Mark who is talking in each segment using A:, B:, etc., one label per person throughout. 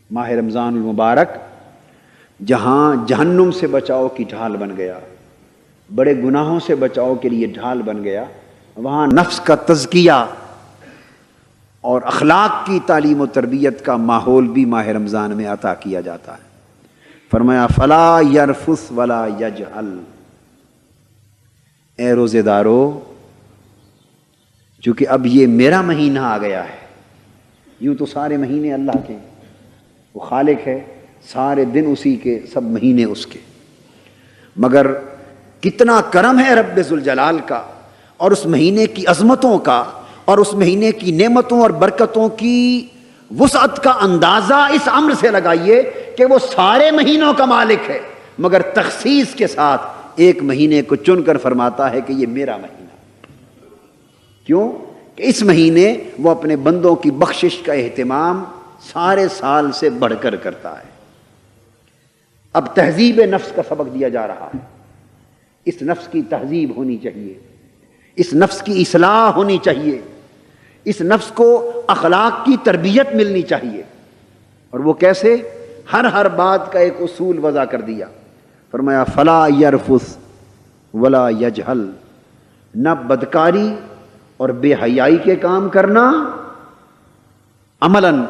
A: ماہ رمضان المبارک جہاں جہنم سے بچاؤ کی ڈھال بن گیا، بڑے گناہوں سے بچاؤ کے لیے ڈھال بن گیا، وہاں نفس کا تزکیہ اور اخلاق کی تعلیم و تربیت کا ماحول بھی ماہ رمضان میں عطا کیا جاتا ہے۔ فرمایا فلا یرفث ولا یجہل، اے روزے دارو، چونکہ اب یہ میرا مہینہ آ گیا ہے، یوں تو سارے مہینے اللہ کے، وہ خالق ہے، سارے دن اسی کے، سب مہینے اس کے، مگر کتنا کرم ہے رب ذوالجلال کا اور اس مہینے کی عظمتوں کا اور اس مہینے کی نعمتوں اور برکتوں کی وسعت کا اندازہ اس امر سے لگائیے کہ وہ سارے مہینوں کا مالک ہے، مگر تخصیص کے ساتھ ایک مہینے کو چن کر فرماتا ہے کہ یہ میرا مہینہ۔ کیوں؟ کہ اس مہینے وہ اپنے بندوں کی بخشش کا اہتمام سارے سال سے بڑھ کر کرتا ہے۔ اب تہذیب نفس کا سبق دیا جا رہا ہے، اس نفس کی تہذیب ہونی چاہیے، اس نفس کی اصلاح ہونی چاہیے، اس نفس کو اخلاق کی تربیت ملنی چاہیے، اور وہ کیسے؟ ہر بات کا ایک اصول وضع کر دیا۔ فرمایا فلا یرفث ولا یجہل، نہ بدکاری اور بے حیائی کے کام کرنا عملاً،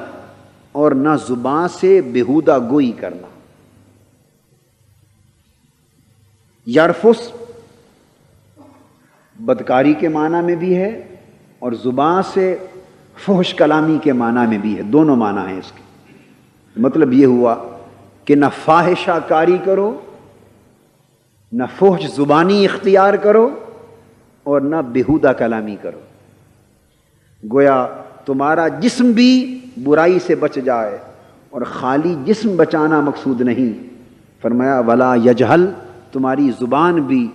A: اور نہ زبان سے بیہودہ گوئی کرنا۔ یرفث بدکاری کے معنی میں بھی ہے اور زبان سے فحش کلامی کے معنی میں بھی ہے، دونوں معنی ہیں اس کے۔ مطلب یہ ہوا کہ نہ فاحشہ کاری کرو، نہ فحش زبانی اختیار کرو، اور نہ بیہودہ کلامی کرو، گویا تمہارا جسم بھی برائی سے بچ جائے، اور خالی جسم بچانا مقصود نہیں، فرمایا ولا یجہل، تمہاری زبان بھی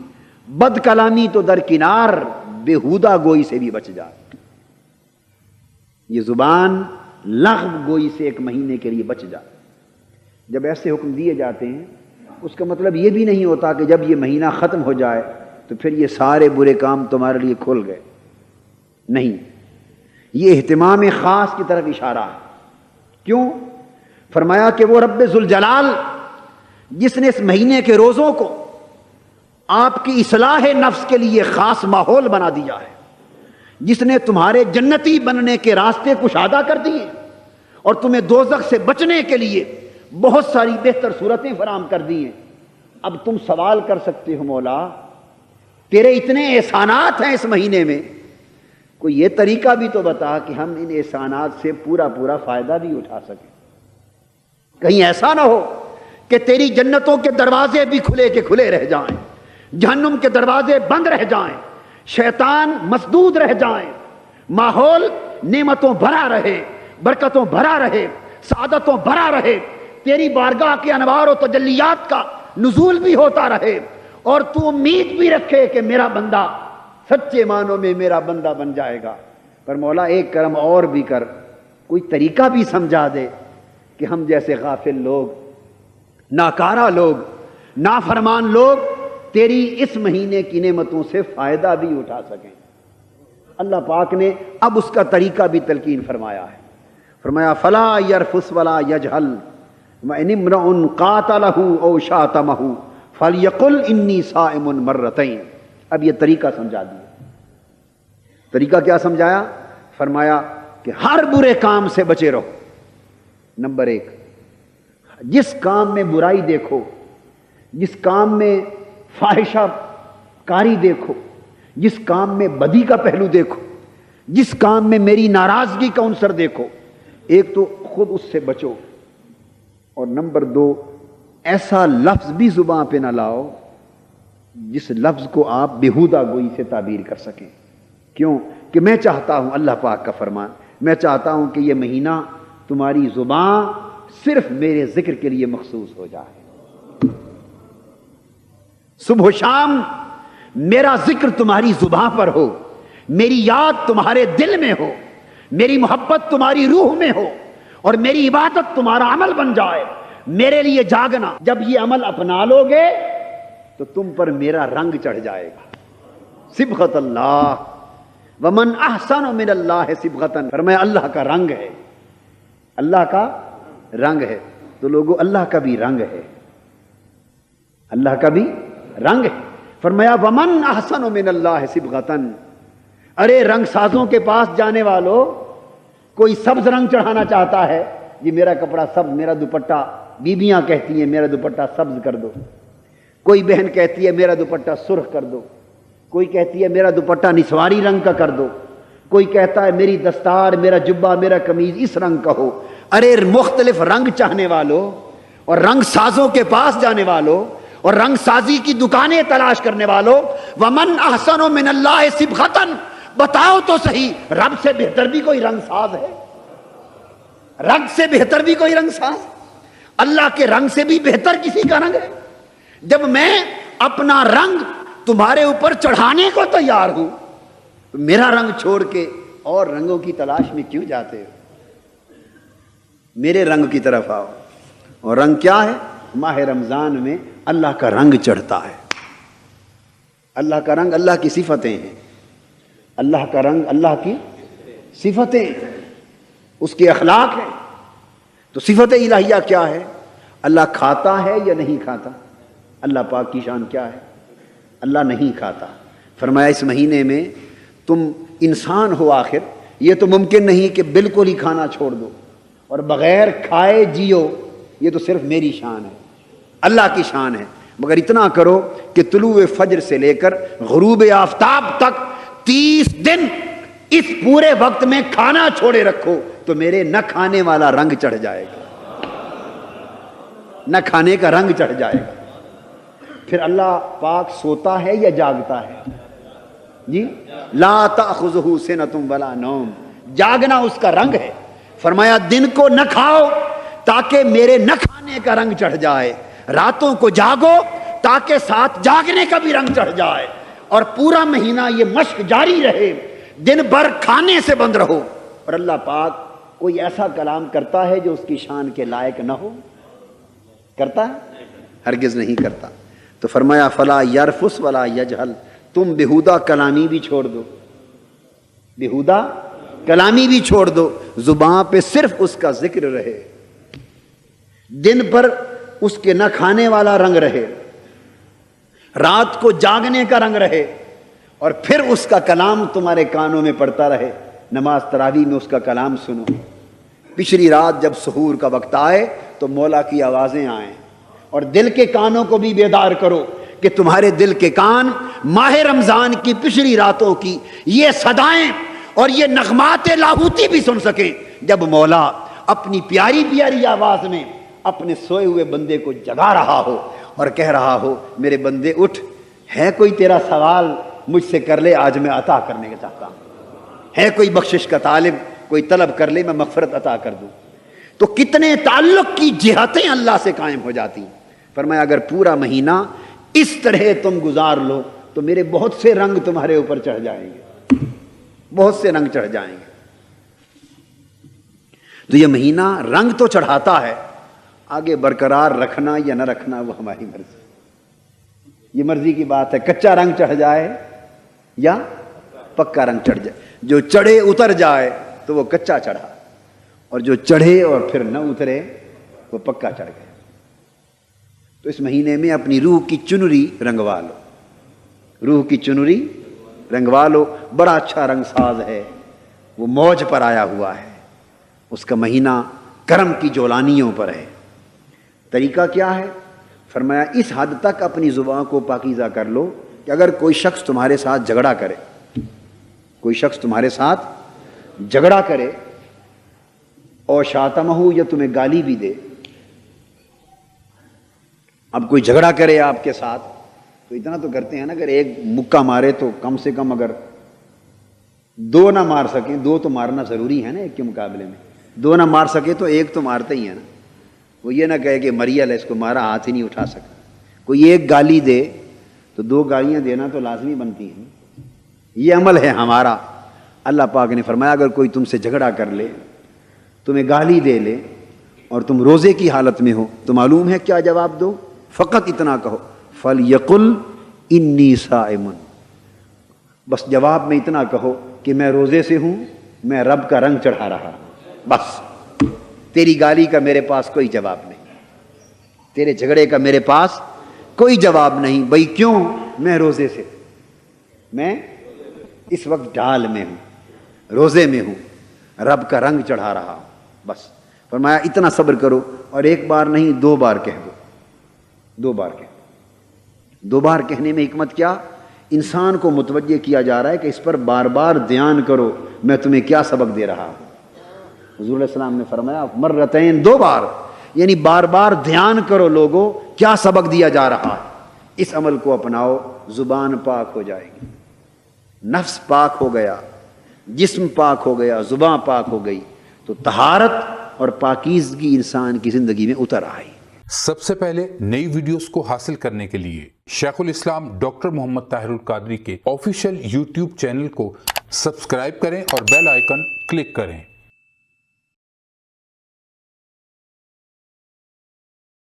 A: بد کلامی تو درکنار، بیہودہ گوئی سے بھی بچ جائے۔ یہ زبان لغو گوئی سے ایک مہینے کے لیے بچ جائے۔ جب ایسے حکم دیے جاتے ہیں اس کا مطلب یہ بھی نہیں ہوتا کہ جب یہ مہینہ ختم ہو جائے تو پھر یہ سارے برے کام تمہارے لیے کھل گئے، نہیں، یہ اہتمام خاص کی طرف اشارہ ہے۔ کیوں؟ فرمایا کہ وہ رب ذوالجلال جس نے اس مہینے کے روزوں کو آپ کی اصلاح نفس کے لیے خاص ماحول بنا دیا ہے، جس نے تمہارے جنتی بننے کے راستے کشادہ کر دیے اور تمہیں دوزخ سے بچنے کے لیے بہت ساری بہتر صورتیں فراہم کر دی ہیں، اب تم سوال کر سکتے ہو مولا تیرے اتنے احسانات ہیں اس مہینے میں، کوئی یہ طریقہ بھی تو بتا کہ ہم ان احسانات سے پورا فائدہ بھی اٹھا سکیں۔ کہیں ایسا نہ ہو کہ تیری جنتوں کے دروازے بھی کھلے کے کھلے رہ جائیں، جہنم کے دروازے بند رہ جائیں، شیطان مسدود رہ جائیں، ماحول نعمتوں بھرا رہے، برکتوں بھرا رہے، سعادتوں بھرا رہے، تیری بارگاہ کے انوار و تجلیات کا نزول بھی ہوتا رہے، اور تو امید بھی رکھے کہ میرا بندہ سچے معنوں میں میرا بندہ بن جائے گا۔ پر مولا ایک کرم اور بھی کر، کوئی طریقہ بھی سمجھا دے کہ ہم جیسے غافل لوگ، ناکارہ لوگ، نافرمان لوگ تیری اس مہینے کی نعمتوں سے فائدہ بھی اٹھا سکیں۔ اللہ پاک نے اب اس کا طریقہ بھی تلقین فرمایا ہے۔ فرمایا فلا یرفث ولا یجہل وان امرؤ قاتلہ او شاتمہ فلیقل انی صائم مرتین۔ اب یہ طریقہ سمجھا دیا۔ طریقہ کیا سمجھایا؟ فرمایا کہ ہر برے کام سے بچے رہو۔ نمبر ایک، جس کام میں برائی دیکھو، جس کام میں فاحشہ کاری دیکھو، جس کام میں بدی کا پہلو دیکھو، جس کام میں میری ناراضگی کا عنصر دیکھو، ایک تو خود اس سے بچو، اور نمبر دو، ایسا لفظ بھی زبان پہ نہ لاؤ جس لفظ کو آپ بیہودہ گوئی سے تعبیر کر سکیں۔ کیوں؟ کہ میں چاہتا ہوں، اللہ پاک کا فرمان، میں چاہتا ہوں کہ یہ مہینہ تمہاری زبان صرف میرے ذکر کے لیے مخصوص ہو جائے، صبح و شام میرا ذکر تمہاری زبان پر ہو، میری یاد تمہارے دل میں ہو، میری محبت تمہاری روح میں ہو، اور میری عبادت تمہارا عمل بن جائے، میرے لیے جاگنا۔ جب یہ عمل اپنا لو گے تو تم پر میرا رنگ چڑھ جائے گا۔ صبغۃ اللہ ومن احسن من اللہ صبغۃ، فرمایا اللہ کا رنگ ہے، اللہ کا رنگ ہے، تو لوگوں اللہ کا بھی رنگ ہے، اللہ کا بھی رنگ ہے۔ فرمایا ومن احسن من اللہ صبغۃ، ارے رنگ سازوں کے پاس جانے والوں، کوئی سبز رنگ چڑھانا چاہتا ہے، جی میرا کپڑا سبز، میرا دوپٹہ، بیویاں کہتی ہیں میرا دوپٹہ سبز کر دو، کوئی بہن کہتی ہے میرا دوپٹہ سرخ کر دو، کوئی کہتی ہے میرا دوپٹہ نسواری رنگ کا کر دو، کوئی کہتا ہے میری دستار، میرا جبہ، میرا قمیض اس رنگ کا ہو۔ ارے مختلف رنگ چاہنے والوں اور رنگ سازوں کے پاس جانے والوں اور رنگ سازی کی دکانیں تلاش کرنے والوں، ومن احسن من اللہ صبغۃ، بتاؤ تو صحیح رب سے بہتر بھی کوئی رنگ ساز ہے؟ رنگ سے بہتر بھی کوئی رنگ ساز؟ اللہ کے رنگ سے بھی بہتر کسی کا رنگ ہے؟ جب میں اپنا رنگ تمہارے اوپر چڑھانے کو تیار ہوں تو میرا رنگ چھوڑ کے اور رنگوں کی تلاش میں کیوں جاتے ہو؟ میرے رنگ کی طرف آؤ۔ اور رنگ کیا ہے؟ ماہ رمضان میں اللہ کا رنگ چڑھتا ہے۔ اللہ کا رنگ اللہ کی صفتیں ہیں، اللہ کا رنگ اللہ کی صفتیں، اس کے اخلاق ہیں۔ تو صفت الہیہ کیا ہے؟ اللہ کھاتا ہے یا نہیں کھاتا؟ اللہ پاک کی شان کیا ہے؟ اللہ نہیں کھاتا۔ فرمایا اس مہینے میں تم انسان ہو، آخر یہ تو ممکن نہیں کہ بالکل ہی کھانا چھوڑ دو اور بغیر کھائے جیو، یہ تو صرف میری شان ہے، اللہ کی شان ہے، مگر اتنا کرو کہ طلوع فجر سے لے کر غروب آفتاب تک 30 دن اس پورے وقت میں کھانا چھوڑے رکھو تو میرے نہ کھانے والا رنگ چڑھ جائے گا، نہ کھانے کا رنگ چڑھ جائے گا۔ پھر اللہ پاک سوتا ہے یا جاگتا ہے؟ جی لا تأخذہ سنۃ ولا نوم، جاگنا اس کا رنگ ہے۔ فرمایا دن کو نہ کھاؤ تاکہ میرے نہ کھانے کا رنگ چڑھ جائے، راتوں کو جاگو تاکہ ساتھ جاگنے کا بھی رنگ چڑھ جائے، اور پورا مہینہ یہ مشق جاری رہے، دن بھر کھانے سے بند رہو۔ اور اللہ پاک کوئی ایسا کلام کرتا ہے جو اس کی شان کے لائق نہ ہو؟ کرتا ہے؟ ہرگز نہیں کرتا۔ تو فرمایا فلا یرفس ولا یجہل، تم بیہودہ کلامی بھی چھوڑ دو، بیہودہ کلامی بھی چھوڑ دو، زباں پہ صرف اس کا ذکر رہے، دن بھر اس کے نہ کھانے والا رنگ رہے، رات کو جاگنے کا رنگ رہے، اور پھر اس کا کلام تمہارے کانوں میں پڑتا رہے، نماز تراویح میں اس کا کلام سنو، پچھلی رات جب سحور کا وقت آئے تو مولا کی آوازیں آئیں، اور دل کے کانوں کو بھی بیدار کرو کہ تمہارے دل کے کان ماہ رمضان کی پچھلی راتوں کی یہ صدائیں اور یہ نغمات لاہوتی بھی سن سکیں، جب مولا اپنی پیاری پیاری آواز میں اپنے سوئے ہوئے بندے کو جگا رہا ہو اور کہہ رہا ہو میرے بندے اٹھ، ہے کوئی تیرا سوال مجھ سے کر لے، آج میں عطا کرنے کا چاہتا ہوں، ہے کوئی بخشش کا طالب، کوئی طلب کر لے میں مغفرت عطا کر دوں۔ تو کتنے تعلق کی جہتیں اللہ سے قائم ہو جاتی ہیں۔ فرمایا اگر پورا مہینہ اس طرح تم گزار لو تو میرے بہت سے رنگ تمہارے اوپر چڑھ جائیں گے، بہت سے رنگ چڑھ جائیں گے۔ تو یہ مہینہ رنگ تو چڑھاتا ہے، آگے برقرار رکھنا یا نہ رکھنا وہ ہماری مرضی، یہ مرضی کی بات ہے، کچا رنگ چڑھ جائے یا پکا رنگ چڑھ جائے، جو چڑھے اتر جائے تو وہ کچا چڑھا، اور جو چڑھے اور پھر نہ اترے وہ پکا چڑھ گئے۔ تو اس مہینے میں اپنی روح کی چنری رنگوا لو، روح کی چنری رنگوا لو، بڑا اچھا رنگ ساز ہے، وہ موج پر آیا ہوا ہے، اس کا مہینہ کرم کی جولانیوں پر ہے۔ طریقہ کیا ہے؟ فرمایا اس حد تک اپنی زبان کو پاکیزہ کر لو کہ اگر کوئی شخص تمہارے ساتھ جھگڑا کرے، کوئی شخص تمہارے ساتھ جھگڑا کرے اور شاتمہ یا تمہیں گالی بھی دے، اب کوئی جھگڑا کرے آپ کے ساتھ تو اتنا تو کرتے ہیں نا، اگر ایک مکہ مارے تو کم سے کم اگر دو نہ مار سکیں، دو تو مارنا ضروری ہے نا ایک کے مقابلے میں، دو نہ مار سکے تو ایک تو مارتا ہی ہے نا۔ وہ یہ نہ کہے کہ مریل ہے اس کو مارا ہاتھ ہی نہیں اٹھا سکا، کوئی ایک گالی دے تو دو گالیاں دینا تو لازمی بنتی ہیں، یہ عمل ہے ہمارا۔ اللہ پاک نے فرمایا اگر کوئی تم سے جھگڑا کر لے، تمہیں گالی دے لے اور تم روزے کی حالت میں ہو تو معلوم ہے کیا جواب دو؟ فقط اتنا کہو فَلْيَقُلْ إِنِّي صَائِمٌ، بس جواب میں اتنا کہو کہ میں روزے سے ہوں، میں رب کا رنگ چڑھا رہا ہوں، بس تیری گالی کا میرے پاس کوئی جواب نہیں، تیرے جھگڑے کا میرے پاس کوئی جواب نہیں۔ بھئی کیوں؟ میں روزے سے، میں اس وقت ڈھال میں ہوں، روزے میں ہوں، رب کا رنگ چڑھا رہا ہوں۔ بس فرمایا اتنا صبر کرو، اور ایک بار نہیں 2 بار کہہ دو، 2 بار کہہ دو۔ 2 بار کہنے میں حکمت کیا؟ انسان کو متوجہ کیا جا رہا ہے کہ اس پر بار بار دھیان کرو میں تمہیں کیا سبق دے رہا ہوں۔ حضور علیہ السلام نے فرمایا مرتین، 2 بار، یعنی بار بار دھیان کرو لوگوں کیا سبق دیا جا رہا ہے۔ اس عمل کو اپناؤ، زبان پاک ہو جائے گی، نفس پاک ہو گیا، جسم پاک ہو گیا، زبان پاک ہو گئی، تو طہارت اور پاکیزگی انسان کی زندگی میں اتر آئی۔
B: سب سے پہلے نئی ویڈیوز کو حاصل کرنے کے لیے شیخ الاسلام ڈاکٹر محمد طاہر القادری کے آفیشیل یوٹیوب چینل کو سبسکرائب کریں اور بیل آئیکن کلک کریں۔